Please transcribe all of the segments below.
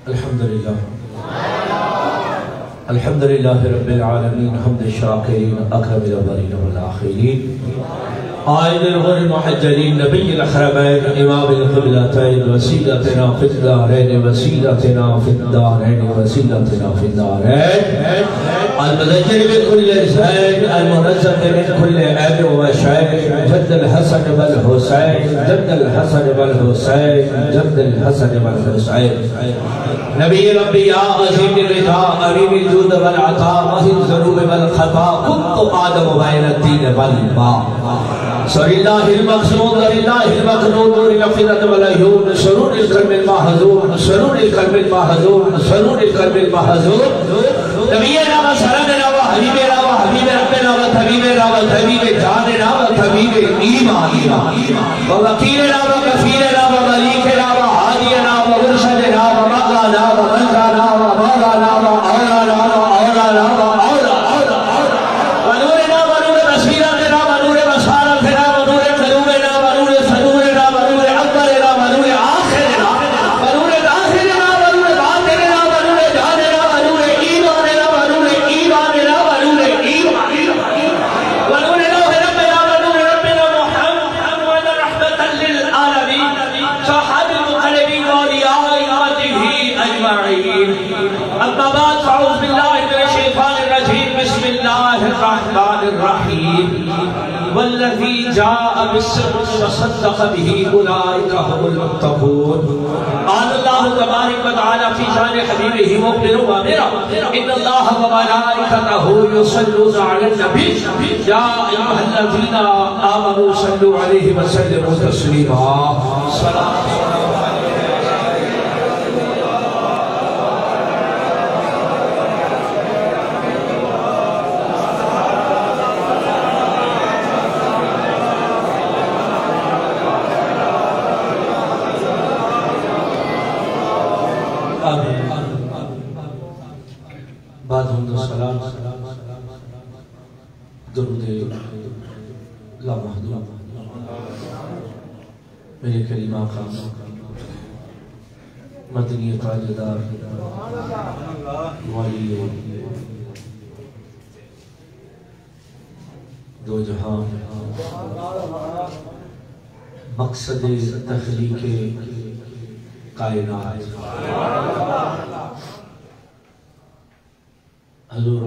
الحمدللہ الحمدللہ رب العالمین حمد الشاکرین اکرم الاولین والآخرین عائد الغر المحجلین نبی الاحرمین امام القبلتین وسیلتنا فی الدارین وسیلتنا فی الدارین وسیلتنا فی الدارین المذجر بكل زين المنزه من كل عيب وشيء جد الحسن والحسين جد الحسن والحسين جد الحسن والحسين نبي الانبياء عظيم الرضا امين الجود والعطاء وهي الذنوب والخطا كنت آدم بين الدين والماء سر الله المقصود لله المقنود للفضة والعيون سرور القلب المحزون سرور القلب المحزون سرور القلب المحزون نبينا وسلامنا وحبيبنا وحبيب ربنا وطبيبنا وطبيب جاننا وطبيب ایماننا ووکیلنا وکفیلنا وملیکنا وحادینا ومرشدنا ومقانا ومنزانا ومولانا وأولانا وأولانا وأولانا ونورنا ونور بصيرتنا ونور بصارتنا ونور قلوبنا ونور صدورنا ونور أكبرنا ونور آخرنا ونور آخرنا ونور باطننا ونور جاننا ونور إيماننا ونور إيماننا ونور إيماننا ونور لوح ربنا ونور ربنا محمد رحمة للعالمين صاحب المقربين وأوليائه أجمعين أما بعد فأعوذ بالله من الشيطان الرجيم بسم الله الرحمن الرحيم والذي جاء بالصدق وصدق به أولئك هم المتقون قال الله تبارك وتعالى في شان حبيبه مخبرا وامرا إن الله وملائكته يصلون على النبي يا أيها الذين آمنوا صلوا عليه وسلموا تسليما صلاة بعد حمد و سلام درود لامحدود میرے کریم آقا مدنی تاجدار والی دو جہاں مقصد تخلیق کائنات حضور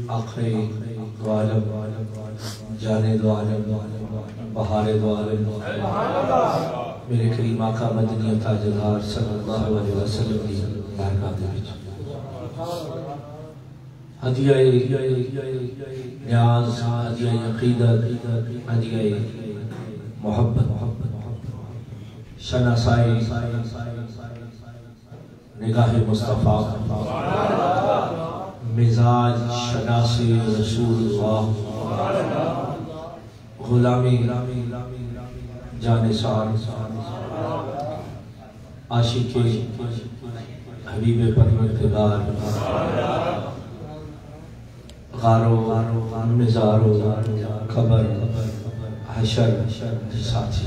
آخر دو عالم جان دو عالم بہار دو عالم میرے کریم آقا مدنی تاجدار صلی اللہ علیہ وسلم کی بارگاہ دے وچ ہدیہ نیاز ہدیہ عقیدت ہدیہ محبت شناسائی نگاہ مصطفیٰ مزاج شناسی رسول اللہ غلامی جانثار عاشق حبیب پروردگار غارو مزارو قبر حشر ساتھی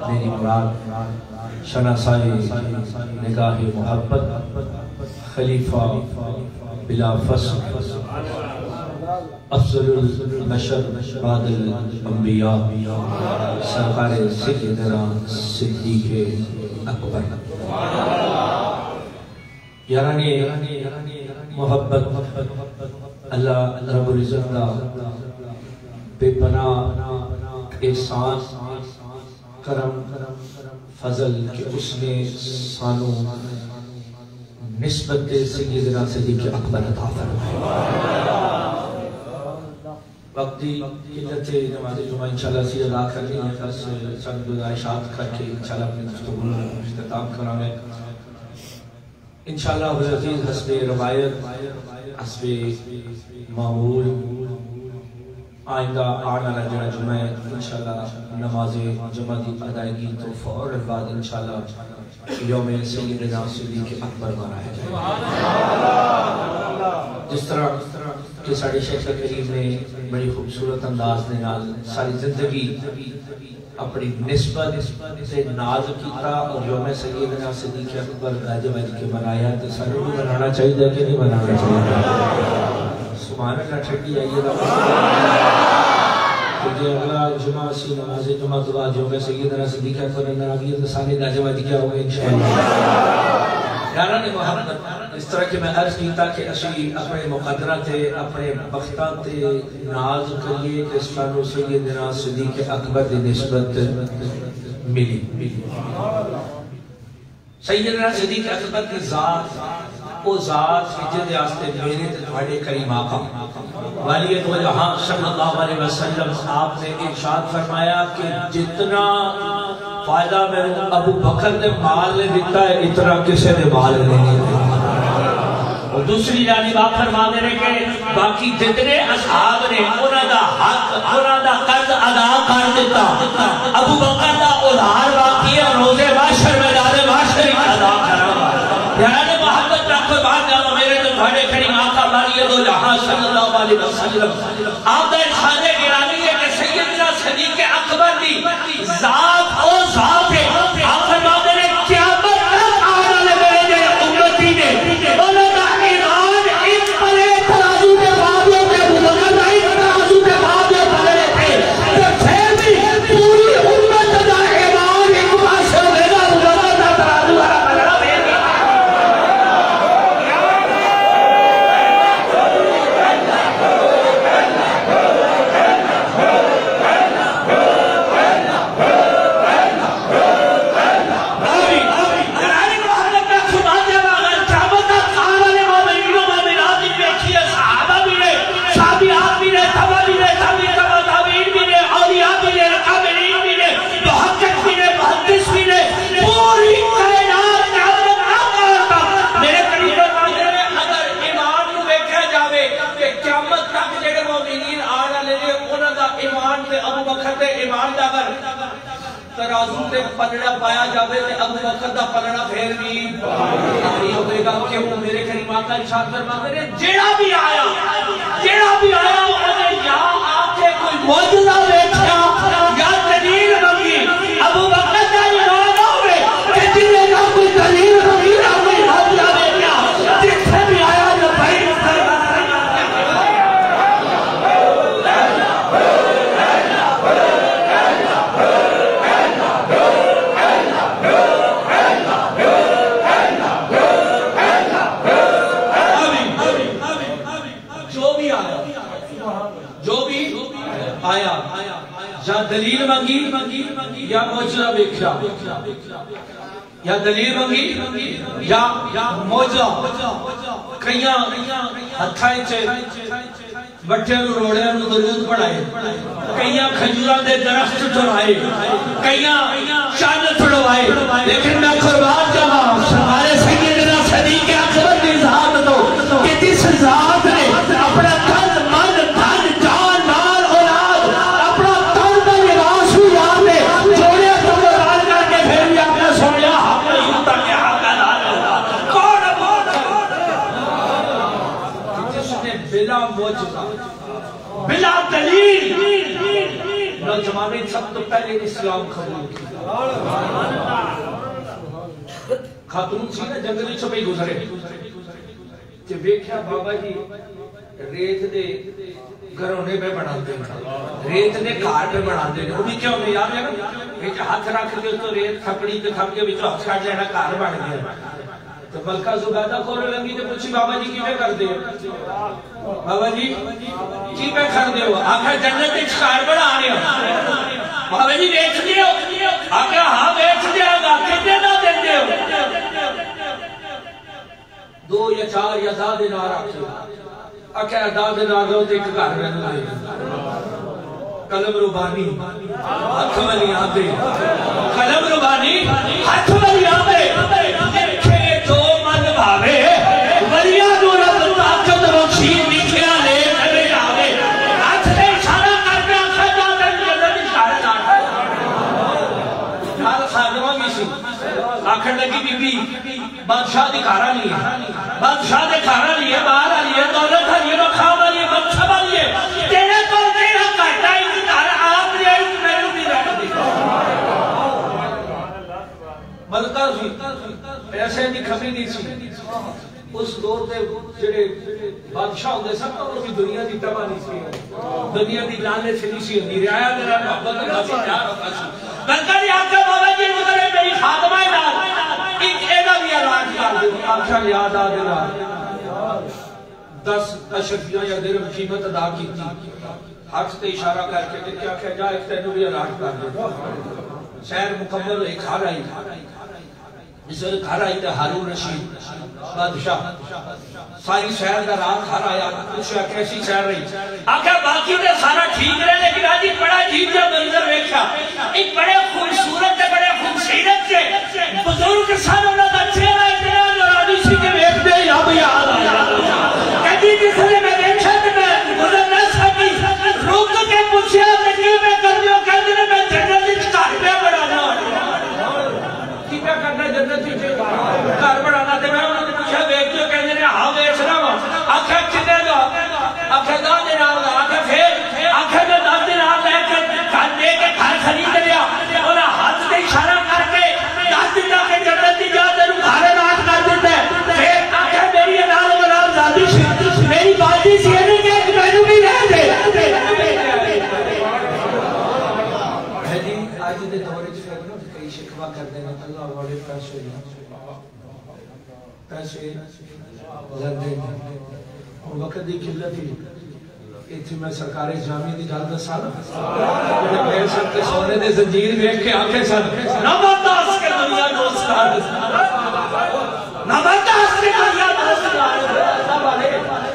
میری مراد شناسائی نگاہ محبت خلیفہ بلا فصل افضل البشر بعد الانبیاء سرکار سیدنا صدیق اکبر یارانی محبت اللہ رب العزت کا بے پناہ احسان کرم فضل کہ اس نے سانوں نسبت سیدنا صدیق اکبر عطا فرمائے وقتی قلت نماز جمعہ انشاءاللہ سید ادا کرنی ہے بس چند گزارشات کر کے انشاءاللہ اپنے گفتگو اختتام کرانے انشاءاللہ عزیز حسب روایت حسب معمول آئندہ آنے والا جڑا جمعہ انشاءاللہ نماز جمعہ دی ادائیگی تو فوراً بعد انشاءاللہ یوم سیدنا صدیق اکبر منایا جائے جس طرح کہ ساڑھے شیخ کریم نے بڑی خوبصورت انداز نے ساری زندگی اپنی نسبت سے ناز کیتا اور یوم سیدنا صدیق اکبر گاج بج کے منایا تو سانو بھی منانا چاہیے کہ نہیں منانا چاہیے؟ سبحان اللہ ٹھیک آئیے گا کہ اگلا جمعہ سی نماز جمعہ تو بعد یوم سیدنا صدیق اکبر اندر آگئی تو سارے گاج بج کیا ہوئے انشاءاللہ۔ یاران محمد اس طرح کہ میں عرض کیتا کہ اسی اپنے مقدرہ تے اپنے بختہ تے ناز کریے کہ سانو سیدنا صدیق اکبر دی نسبت ملی۔ سیدنا صدیق اکبر کی ذات وہ ذات جدے آستے میرے تے تھوڑے کریم آقا ولی دو جہاں صلی اللہ علیہ وسلم آپ نے ارشاد فرمایا کہ جتنا فائدہ میں ابو بکر نے مال نے دیتا ہے اتنا کسے نے مال نہیں دیتا۔ اور دوسری جانب آپ فرما دے رہے کہ باقی جتنے اصحاب نے انہوں دا حق انہوں دا قرض ادا کر دیتا، ابو بکر دا ادھار باقی ہے روزے معاشر میں دارے معاشر ادا کرا۔ یعنی محبت رکھو بات جانا میرے تو بھاڑے کھڑی آقا ماریے دو جہاں صلی اللہ علیہ وسلم آپ دا ارشاد گرامی ہے کہ سیدنا صدیق اکبر دی ذات او ذات ہے۔ آپ فرما دے رہے قیامت تک آنے میرے جے امتی نے انہوں دا ایمان اس پلے ترازو کے بابیوں کے بزرگ اس ترازو کے بابیوں پلے تھے کہ پھر بھی پوری امت دا ایمان ایک پاسے میرا بزرگ دا ترازو ہرا پلڑا بھیجی۔ ترازو تے پلڑا پایا جاوے تے ابو بکر دا پلڑا پھر بھی نہیں ہوئے گا کہ وہ میرے کریم آقا ارشاد فرماتے ہیں جیڑا بھی آیا انہیں یا آکے کوئی معجزہ دیکھا یا دلیل منگی ابو بکر دا ایمان ہوئے کہ جنہیں نہ کوئی دلیل منگی نہ کوئی معجزہ دیکھا جتھے بھی آیا جو بھائی یا دلیل منگی یا معجزہ دیکھا یا دلیل منگی یا معجزہ کئیاں ہتھائیں چے بٹھے نو روڑے نو درود پڑھائے کئیاں کھجوراں دے درخت چڑھائے کئیاں چاند چھڑوائے لیکن میں قربان جاواں ہمارے سیدنا صدیق اکبر کی ذات تو کہ جس ذات نے اپنا تن من دھن جان مال اولاد اپنا تن کا لباس بھی یاد ہے جوڑے تو قرآن کر کے پھر بھی آپ نے سنیا حق نہیں تک کہ حق ادا ہوگا کون جس نے بلا معجزہ بلا دلیل نوجوانیں سب تو پہلے اسلام قبول کیا خاتون سی نا جنگلی چھپے گزرے کہ بیکھیا بابا جی ریت دے گھرونے پہ بنا دے ریت دے کار پہ بنا دے وہ بھی کیوں نہیں یاد ہے نا ایک ہاتھ رکھ دے تو ریت تھپڑی تے تھپ کے بچو ہاتھ کھاٹ لینا کار بن گیا تو ملکہ زبادہ کھولے لگی تو پوچھی بابا جی کی میں کر دے بابا جی کی میں کر دے ہو آخر جنت ایک کار بنا آنے ہو بابا جی بیچ دے ہو آخر ہاں بیچ دے گا کتنے نہ دے دے ہو 2 یا 4 یا 10 دن آ رہا آخر 10 دن آ گئے تو ایک گھر رہنا ہے قلم ربانی ہاتھ والی آدھے قلم ربانی ہاتھ والی آدھے لکھے جو من بھاوے وریا جو رب طاقت روشی لکھیا لے کرے جاوے ہاتھ سے اشارہ کرنے آخر جاتے ہیں جلد اشارہ جاتا ہے حال خادمہ بھی سی آخر لگی بی بی بادشاہ دکھارا نہیں ہے بادشاہ دکھارا نہیں ہے باہر آلی ہے دولت آلی ہے مقام آلی ہے منصب آلی ہے تیرے تو تیرا کہتا ہے دکھارا آپ نے ایک میرے بھی رکھ دی ہلکا سی پیسے دی کمی نہیں سی اس دور دے جڑے بادشاہ ہوندے سن انہاں دی دنیا دی تباہ نہیں سی دنیا دی لالچ نہیں سی ہوندی رعایا دے نال محبت دا پیار ہوتا سی بلکہ دی آقا بابا جی گزرے میری خادمہ نال ایک ایدا بھی علاج کر دے آقا یاد آ دے 10 اشرفیاں یا درہم قیمت ادا کی تھی ہاتھ تے اشارہ کر کے کیا کہ جا ایک تینوں بھی علاج کر دے شہر مکمل ایک گھر آئی اس وقت گھر آئی تھا ہارون رشید بادشاہ ساری شہر کا رات گھر آیا پوچھا کیسی شہر رہی آخر باقی نے سارا ٹھیک رہے لیکن آج ایک بڑا عجیب کا منظر دیکھا ایک بڑے خوبصورت ہے بڑے خوبصورت سے بزرگ سن انہوں کا چہرہ اتنا نورانی سی کے دیکھتے یا بھی یاد آیا کہتی جس نے میں دیکھا کہ میں گزر نہ سکی روک کے پوچھا کہ میں کر دیو کہتے ہیں میں جنت اس گھر پہ بڑھانا کیا کرنا جنت ہی گھر بڑھانا تھے میں انہوں نے پوچھا دیکھ جو کہتے ہیں ہاں دیکھ رہا ہوں آنکھیں کتنے گا آنکھیں 10 دینار گا آنکھیں پھر آنکھیں میں 10 دینار لے کے گھر دے کے گھر خرید لیا انہیں ہاتھ سے اشارہ کر کے 10 دینار کے جنت ہی جا دے گھر راج کر دیتا ہے پھر آنکھیں میری انال ونال زادی سی میری بازی سی ہے نہیں کہ میں نے بھی رہ دے آج دے دورے چھے کئی شکوہ کر دینا اللہ والے پیسے لندے اور وقت دی قلت ہی ایتھی میں سرکاری جامعی دی گل دسا نا جڑے پیر سکتے سونے دے زنجیر دیکھ کے آنکھیں سن نہ برداس کے دنیا دوستان نہ برداس کے دنیا دوستان سب آلے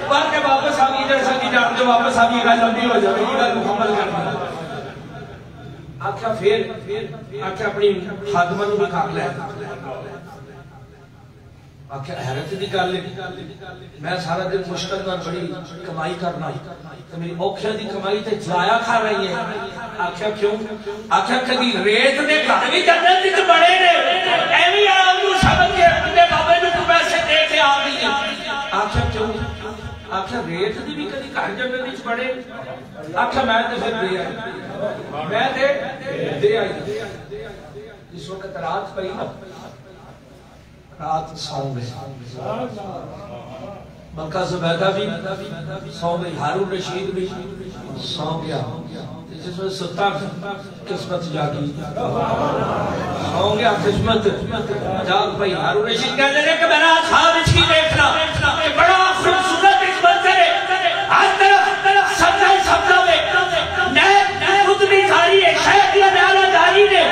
بار کے واپس آگی جیسا کی جان جو واپس آگی گا لمبی ہو جائے گی گا مکمل کرنا آکھا پھر آکھا اپنی خادمہ نو بھی کھاک لے آکھا حیرت دی کر لے میں سارا دن مشکل میں بڑی کمائی کرنا تو میری اوکھیا دی کمائی تے جایا کھا رہی ہے آکھا کیوں آکھا کدی ریت دے گھر بھی جنت وچ بڑے نے ایویں آرام نو سمجھ کے اپنے بابے نو پیسے دے کے آ گئی آکھا کیوں آکھا ریت دی بھی کدی گھر جنت وچ بڑے آکھا میں تے پھر دے آئی میں دے آئی اس وقت رات پئی نا رات سو گئے مکہ زبیدہ بھی سو گئی ہارون رشید بھی سو گیا جس میں 17 قسمت جاگی سو گیا قسمت جاگ پئی ہارون رشید کہنے لے کہ میرا خواب اس کی دیکھنا بڑا خوبصورت اس منظر ہے ہر طرف سبزہ میں خود بھی جاری ہے شیخ یا نیالہ جاری نے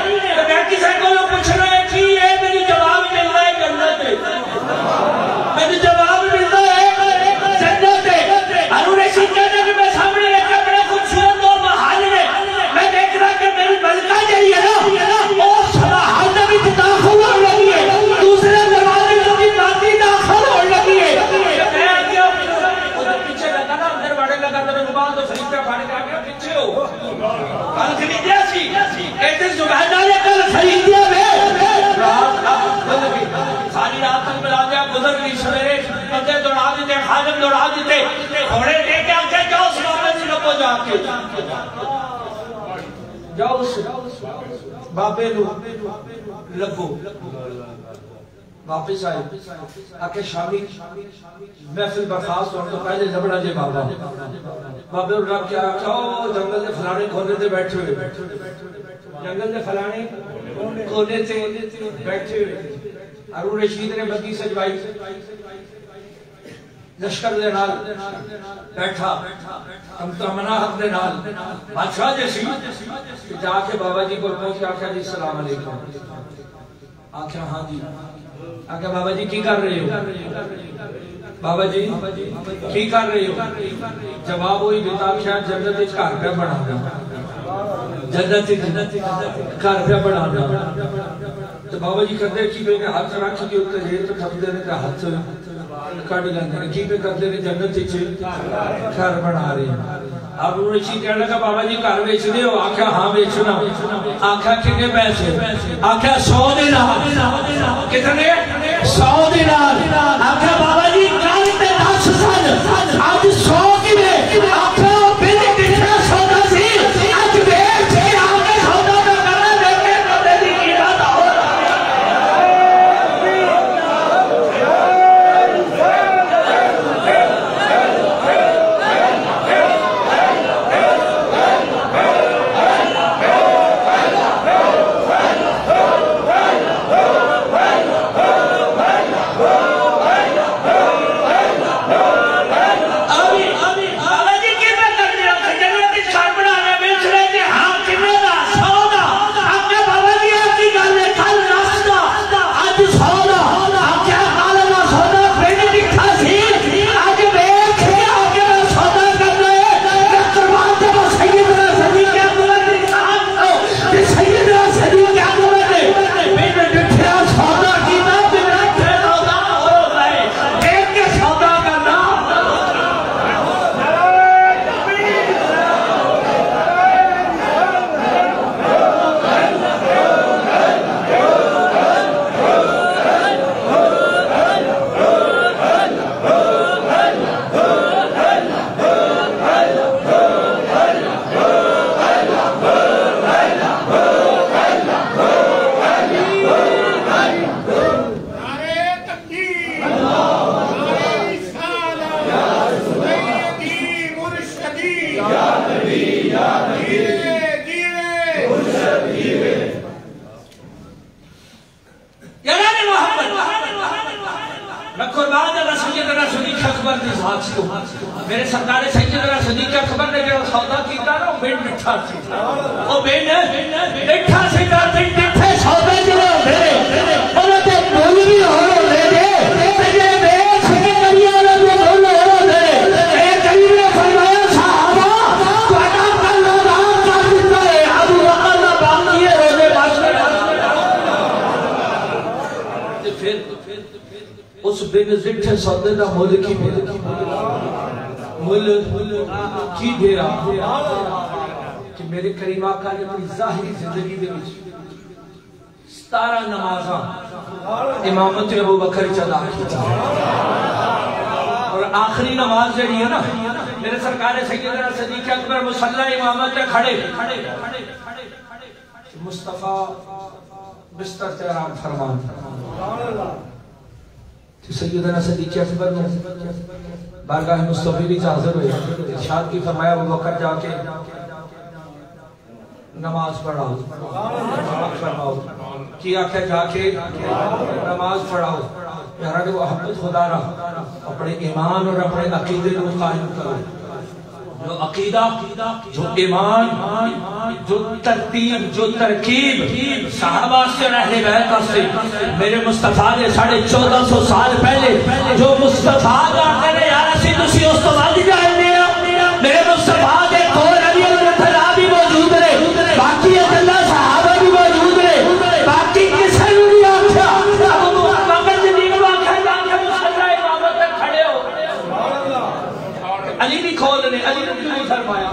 میں کسے کو لوگ پوچھ رہے ہیں کہ یہ میری جواب مل رہا ہے جنت ہے میری جواب مل رہا ہے جنت ہے ہارون رشید کہتے ہیں کہ میں سامنے رکھا بڑے خوبصورت اور محال میں میں دیکھ رہا کہ میری ملکہ جاری ہے نا اور صلاحات بھی داخل ہو لگی ہے دوسرے دروازے جو بھی باقی داخل ہو لگی ہے پیچھے لگا نا اندر بڑے لگا تو رکبان تو فرشتہ کھانے کا گیا پیچھے ہو کل خریدیا سی کہتے زبیدہ نے کل خریدیا میں ساری رات تک ملا دیا گزر گئی سویرے بندے دوڑا دیتے خادم دوڑا دیتے گھوڑے لے کے آکے جاؤ سلامے سے لبو جا کے جاؤ بابے لو لبو واپس آئے آکے شامی محفل برخاست اور تو پہلے لبڑا جے بابا بابے اور رب کیا آکھا جنگل دے فلانے کھونے تے بیٹھے ہوئے جنگل دے فلانے کھونے تے بیٹھے ہوئے ہارون رشید نے بدی سجوائی لشکر دے نال بیٹھا تمنا حق دے نال بادشاہ جیسی جا کے بابا جی کو پہنچ آکھا جی السلام علیکم آکھا ہاں جی آکھا بابا جی کی کر رہے ہو بابا جی کی کر رہے ہو جواب ہوئی بیتا کیا جنت اچھ کار پہ بڑھانا جنت کار پہ بڑھانا تو بابا جی کرتے کی پہ ہاتھ رکھ کی اتنے جیل تو کھپ دینے کا ہاتھ کٹ لینے کی پہ کرتے ہیں جنت اچھ کار بڑھا رہے ہیں اب انہوں نے چیز کہنے لگا بابا جی کار بیچ دے ہو آکھا ہاں بیچنا آکھا کتنے پیسے آکھا 100 دینار کتنے 100 دینار آکھا بابا جی کار تے 10 سال آج 100 کی میں آکھا پہلے کتنا سودا سی آج بیچ کے آکھا سودا کا کرنا دیکھے تو دے دی کی بات آؤ قربان جانا سیدنا صدیق اکبر کی ذات سے میرے سرکار سیدنا صدیق اکبر نے جو سودا کیتا نا وہ مٹھا سی او بین مٹھا سی کر تے سودا جو ہوندے انہاں تے مول بھی ہوندے نے تے جے بے سکے کری والا جو مول ہوندے اے کبھی نے فرمایا صحابہ تہاڈا کل رات کا دتا ہے ابو بکر دا باقی ہے روزے باشر تے پھر اس بن زٹھے سودے دا مول کی مول کی دیا کہ میرے کریم آقا نے اپنی ظاہری زندگی دے وچ 17 نمازاں امامت ابو بکر چلا کی اور آخری نماز جڑی ہے نا میرے سرکار سیدنا صدیق اکبر مصلی امامت تے کھڑے مصطفیٰ بستر تے آرام فرمان سیدنا صدیق اکبر نے بارگاہ مصطفی بھی حاضر ہوئے ارشاد کی فرمایا ابو بکر جا کے نماز پڑھاؤ فرماؤ کیا کہ جا کے نماز پڑھاؤ یارا کہ وہ محبت خدا رہا اپنے ایمان اور اپنے عقیدے کو قائم کرو جو عقیدہ جو ایمان جو ترتیب جو ترکیب صحابہ سے اور اہل بیت سے میرے مصطفیٰ نے 1450 سال پہلے جو مصطفیٰ جاتے ہیں یا رسی تسی اس تو بعد جائیں میرے مصطفیٰ دے کول علی المرتضیٰ بھی موجود رہے باقی اللہ صحابہ بھی موجود رہے باقی کسے نہیں آکھا ابو بکر صدیق واقعہ جا کے مصلی امامت تک کھڑے ہو علی بھی کھول رہے علی نے کیوں فرمایا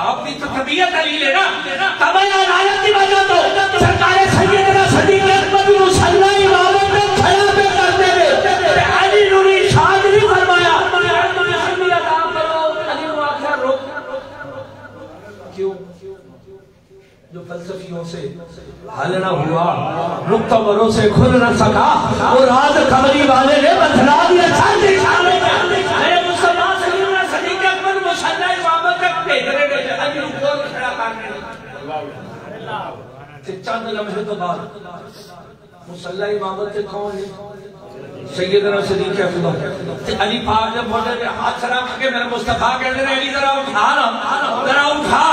آپ بھی تو طبیعت علی لینا تبایا نالت کی وجہ تو سرکار سیدنا صدیق اکبر بھی مصلی امامت تک کھڑا پہ کرتے رہے علی نوری شاد نہیں فرمایا علی واقعہ روک کیوں جو فلسفیوں سے حل نہ ہوا مقتبروں سے کھل نہ سکا اور آج قبری والے نے بتلا دیا چاہتے میرے مصطفیٰ سیدنا صدیق اکبر مصلی امامت تک بھیج رہے ہیں علی کو کھڑا کرنے چند لمحے تو بعد مصلی امامت سے کون ہے سیدنا صدیق اکبر علی پاک نے بولے کہ ہاتھ رکھ کے میرے مصطفیٰ کہتے ہیں علی ذرا اٹھا ذرا اٹھا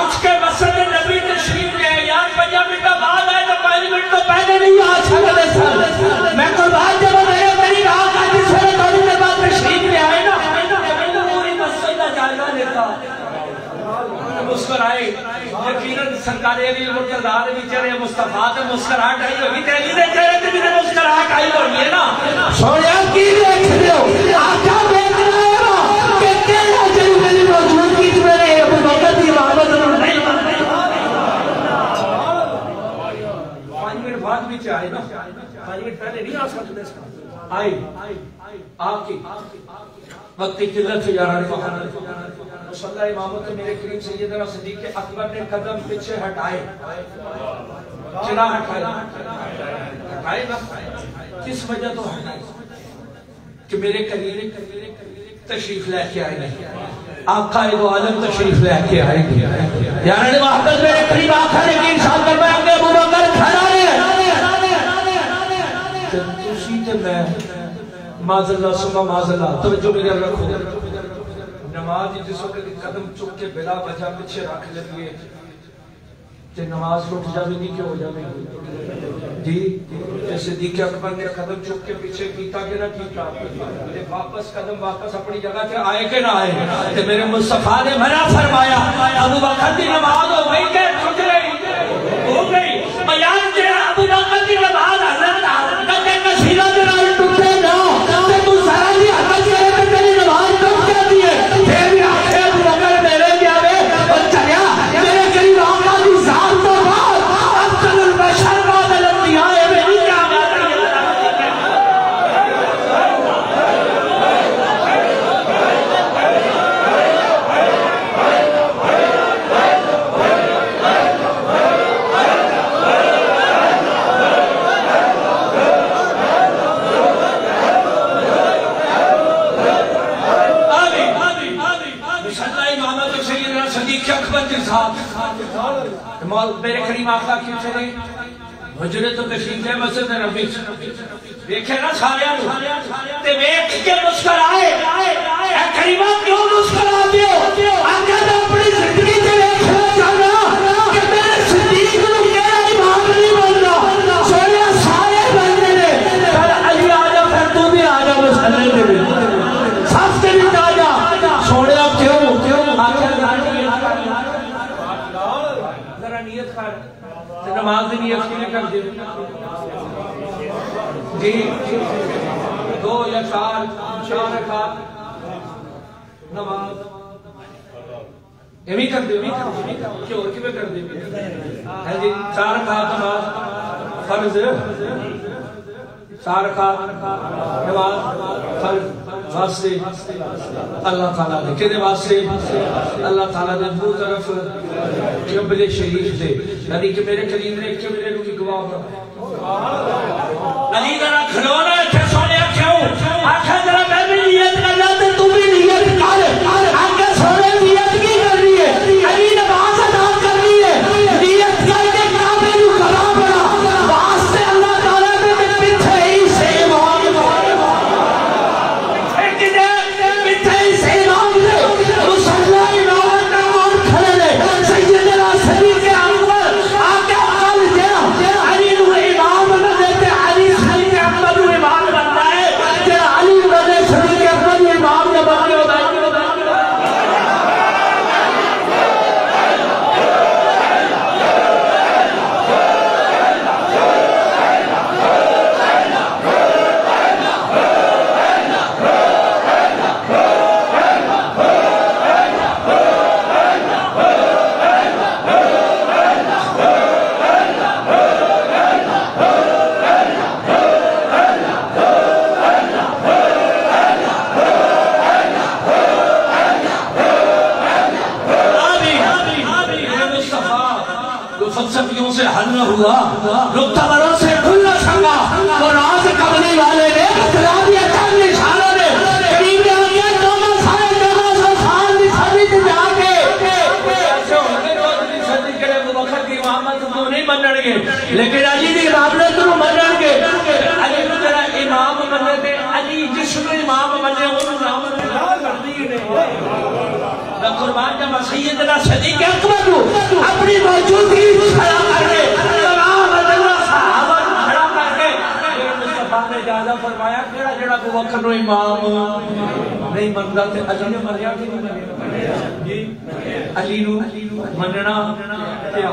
اٹھ کے مسجد نبی تشریف لے یار 5 منٹ بعد آئے تو 5 منٹ تو پہلے نہیں آ سکتے سر میں قربان جب میرے میری راہ کا جس سے تھوڑی دیر بعد تشریف لے آئے نا میں تو پوری مسجد کا جائزہ لیتا مسکرائے یقیناً سرکار علی المرتضیٰ نے بھی چہرے مصطفیٰ تے مسکراہٹ آئی ہوگی تے علی دے چہرے تے بھی مسکراہٹ آئی ہوگی ہے نا سوڑیا کی دیکھ رہے ہو آقا دیکھ رہے ہو کہ تیرا جل میری موجود کی میرے ابو بکر کی امامت نہیں 5 منٹ بعد بھی چاہے نا 5 منٹ پہلے نہیں آ سکتے آئی آقی وقتی قلت سے جانا نہیں مصلی امامت میرے کریم سیدنا صدیق اکبر نے قدم پیچھے ہٹائے چلا ہٹائے نا کس وجہ تو ہٹائے کہ میرے کریم تشریف لے کے آئے نہیں آقا دو عالم تشریف لے کے آئے نہیں یعنی محبت میرے کریم آقا نے کی انسان کر میں اپنے ابو بکر کھڑا رہے تسی تے میں معاذ اللہ سمہ معاذ اللہ توجہ میرے رکھو نماز جس وقت قدم چک کے بلا وجہ پیچھے رکھ لیے تے نماز ٹوٹ جاوے نہیں کہ ہو جاوے جی صدیق اکبر نے قدم چک کے پیچھے کیتا کہ نہ کیتا تے واپس قدم واپس اپنی جگہ تے آئے کہ نہ آئے تے میرے مصطفیٰ نے منع فرمایا ابو بکر کی نماز ہو گئی کہ ٹوٹ گئی ہو گئی بیان تے ابو بکر کی نماز حضرت کہتے کثیرہ دے نال ٹوٹے نہ تے تو سارا دی حد کرے تے تیری نماز ٹوٹ جاتی ہے پھر بھی آخر ابو بکر میرے جاوے اور چلیا میرے قریب آقا دی ذات تو بعد افضل البشر بعد الانبیاء میں نہیں کیا بات ہے میرے کریم آقا کیوں چلے حجرے تو تشریف ہے مسجد نبی دیکھے نا سارے تے ویکھ کے مسکرائے اے کریمہ کیوں مسکراتے ہو آقا نے اپنی زندگی تے ویکھنا چاہنا کہ میرے صدیق نو کہڑا امام نہیں بننا سونے سارے بننے نے پر علی آ جا پھر تو بھی آ جا مسلے دے سب سے بھی آ جا سونے کیوں آقا ذرا نیت کر نماز نیت کی کر دے جی 2 یا 4 رکعت نماز ایویں کر دے کہ اور کیویں کر دے ہے جی 4 رکعت نماز فرض 4 رکعت نماز فرض واسطے اللہ تعالیٰ نے کہنے واسطے اللہ تعالیٰ نے دو طرف قبلے شریف دے یعنی کہ میرے کریم نے قبلے کی گواہ بنا علی ذرا کھلونا ہے سونے کیوں آخر ذرا میں بھی نیت کرنا تو تو بھی نیت کر آگے سونے نیت کی کر رہی ہے علی نے نماز ادا کر رہی ہے نیت کر کے کعبے کو کھڑا بنا واسطے اللہ تعالیٰ نے پیچھے ہی سے امام پیچھے ہی سے امام دے مسلح امام نے اور کھڑے لے سیدنا صدیق کے اکبر آگے قل جا علی نو امام نہ دیتے علی صدیق اکبر نو امام بنتا ہے کہ علی بنے صدیق اکبر نو امام نہ بنے فلسفیوں سے حل نہ ہوا لطوروں سے کھل نہ سکا وہ راز قبلی والے نے اقرابی اچھا نشانہ نے قریب نے آگیا 1400 سال بھی صدی سے جا کے ایسے ہونے جو اتنی صدی کے لئے وقت کی امامت تو نہیں بنن گے لیکن علی دی امامت تو بنن گے علی کو جرا امام بننے دے علی جس میں امام بننے انہوں نام اللہ کر دی قربان جب سیدنا صدیق اکبر کو اپنی موجودگی کھڑا کر کے تمام اللہ صحابہ کھڑا کر کے مصطفیٰ نے اجازہ فرمایا کیڑا جڑا کو وقت نو امام نہیں منتا تے علی نے مریا کہ نہیں مریا جی علی نو مننا کیا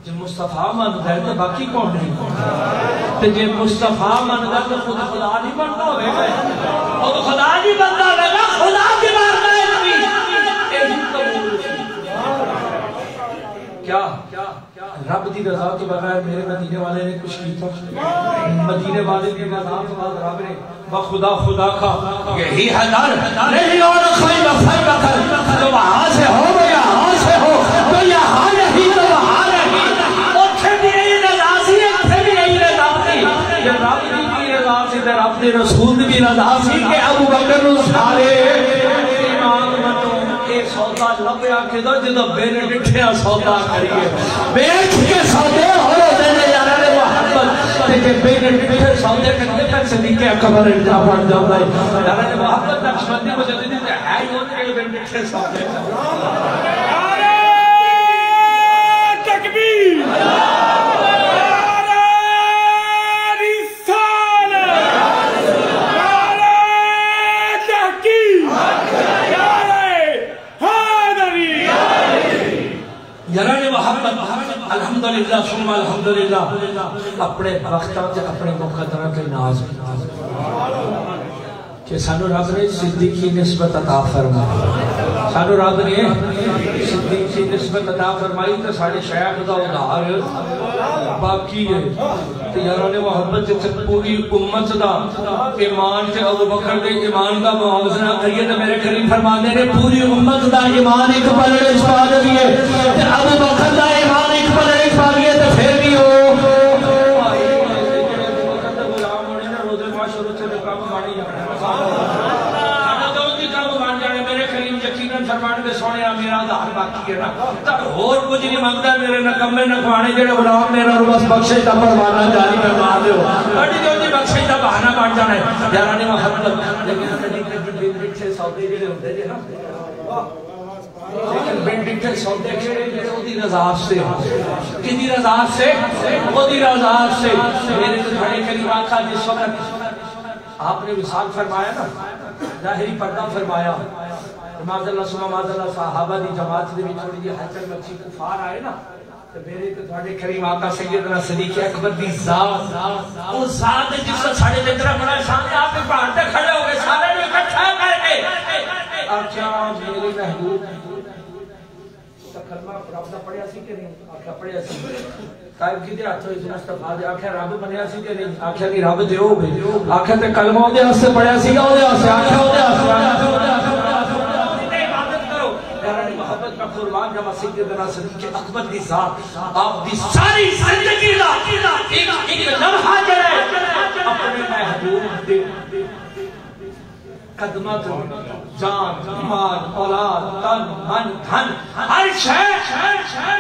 جب مصطفیٰ منتا ہے تو باقی کون نہیں تے جب مصطفیٰ منتا تو خود خدا نہیں بنتا ہوئے گا خود خدا نہیں بنتا ہوئے گا خدا کی بارتا ہے کیا رب دی رضا کے بغیر میرے مدینے والے نے کچھ نہیں تھا مدینے والے کی رضا کے بعد رب نے بخدا خدا کا یہی ہے در نہیں اور کوئی مفہوم بکر تو وہاں سے ہو یا یہاں سے ہو تو یہاں نہیں تو وہاں نہیں اتھے بھی نہیں رضا سی اتھے بھی نہیں رضا سی یہ رب دی بھی رضا سی در رب دی رسول بھی رضا سی کہ ابو بکر نو سارے ایمان منو اے سودا لبیا کے دو جدو بینے ڈٹھیا سودا کریے بیٹھ کے سودے ہو دینے یارے محبت کہ بینے ڈٹھے سودے کرنے پر صدیق اکبر انجا پڑ جاتا ہے یارے محبت نقشبندی مجددی سے ہے ہی ہونے کے بینے ڈٹھے سودے نعرہ تکبیر یاران محبت الحمدللہ ثم الحمدللہ اپنے وقتات اپنے مقدرہ کے ناز کہ سانو رب نے صدیقی نسبت عطا فرمائی سانو رب نے صدیقی نسبت عطا فرمائی تو ساڑھے شیخ دا ادھار باقی ہے کہ یاران محبت جب پوری امت دا ایمان کے ابو بکر دے ایمان کا موازنہ کریے تو میرے کریم فرمانے نے پوری امت دا ایمان ایک پلڑ اس بات بھی ہے کہ ابو بکر دا ایمان ایک پلڑ اس بات بھی ہے تو پھر بھی ہو فرمان کے سونے میرا دار باقی ہے نا اور کچھ نہیں مانگتا میرے نکمے نکوانے جڑے غلام میرا رو بس بخشش دا پروانہ جاری فرما دیو بڑی جو دی بخشش دا بہانہ بن جانا ہے یارا نے محبت لیکن کدی کدی بچے سودے جڑے ہوندے جے نا لیکن بنڈکٹر سودے کھڑے او دی رضا سے کدی رضا سے او دی رضا سے میرے تو بڑے کریم آقا جس وقت آپ نے وصال فرمایا نا ظاہری پردہ فرمایا معاذ اللہ سبحانہ معاذ اللہ صحابہ دی جماعت دے وچ تھوڑی جی ہلچل مچی کفار آئے نا تے میرے تے تواڈے کریم آقا سیدنا صدیق اکبر دی ذات او ذات جس ساڈے دے طرف بڑا سامنے آپ کے پہاڑ تے کھڑے ہو گئے سارے نوں اکٹھا کر کے اچھا میرے محبوب کلمہ رب دا پڑھیا سی کہ نہیں آکھیا پڑھیا سی قائب کیتے ہاتھ ہوئے مصطفیٰ دے آکھیا رب بنیا سی کہ نہیں آکھیا نہیں رب دے ہو گئے آکھیا تے کلمہ دے واسطے پڑھیا سی گا دے واسطے آکھیا دے واسطے عبادت کرو یار محبت کا قربان جب سیدنا صدیق اکبر دی ذات آپ دی ساری زندگی دا ایک لمحہ جڑے اپنے محبوب دے قدمت جان مال اولاد تن من دھن ہر شے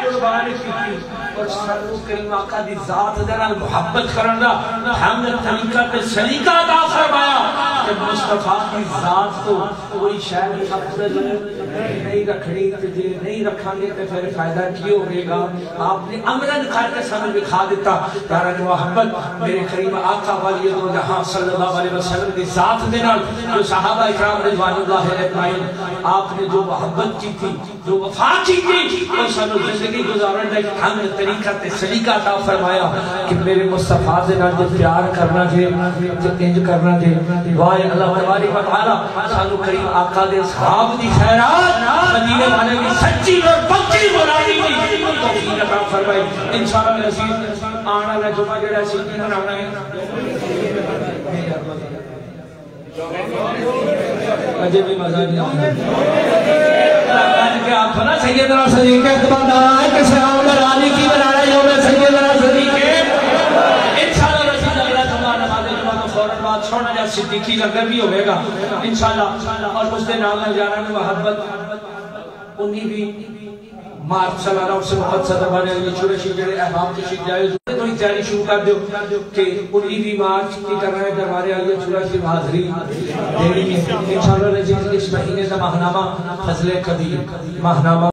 قربان کی اور سرو کریم آقا دی ذات دے نال محبت کرن دا ہم نے طریقہ تے سلیقہ عطا فرمایا کہ مصطفیٰ کی ذات تو کوئی شے بھی افضل نہیں رکھنی تے جے نہیں رکھیں گے تے پھر فائدہ کی ہوے گا آپ نے امرن کر کے سمجھ دکھا دیتا پیارا محبت میرے کریم آقا والی دو جہاں صلی اللہ علیہ وسلم دی ذات دے نال جو صحابہ اکرام رضوان اللہ علیہ اجمعین آپ نے جو محبت کی تھی جو وفا کی تھی وہ سانو زندگی گزارن دا ہم نے طریقہ تے سلیقہ عطا فرمایا کہ میرے مصطفیٰ دے نال جو پیار کرنا جے انج کرنا جے وائے اللہ تبارک و تعالی سانو کریم آقا دے اصحاب دی خیرات مدینے والے کی سچی اور پکی مرادی دی توفیق عطا فرمائے انشاءاللہ میرے عزیز آنے والا جمعہ جڑا سی کی منانا ہے مجھے بھی مزہ نہیں آتا کہ آپ نا سیدنا صدیق اکبر دعائے کہ سلام علی کی بنانا یوم سیدنا صدیق انشاءاللہ رسول اللہ جمعہ نماز جمعہ فوراً بعد چھوڑنا جا صدیقی لگر بھی ہوئے گا انشاءاللہ اور اس دن آگا جانا میں محبت انہی بھی مارچ صلی اللہ سے محمد صلی اللہ علیہ وسلم چھوڑے شجرے احباب کی شید جائے تو ہی تیاری شروع کر دیو کہ انہی بھی مارچ کی کر رہے ہیں دربارے آئیے چھوڑا شید حاضری دینی ہے انشاءاللہ رجیز اس مہینے کا ماہنامہ فضل قدیر ماہنامہ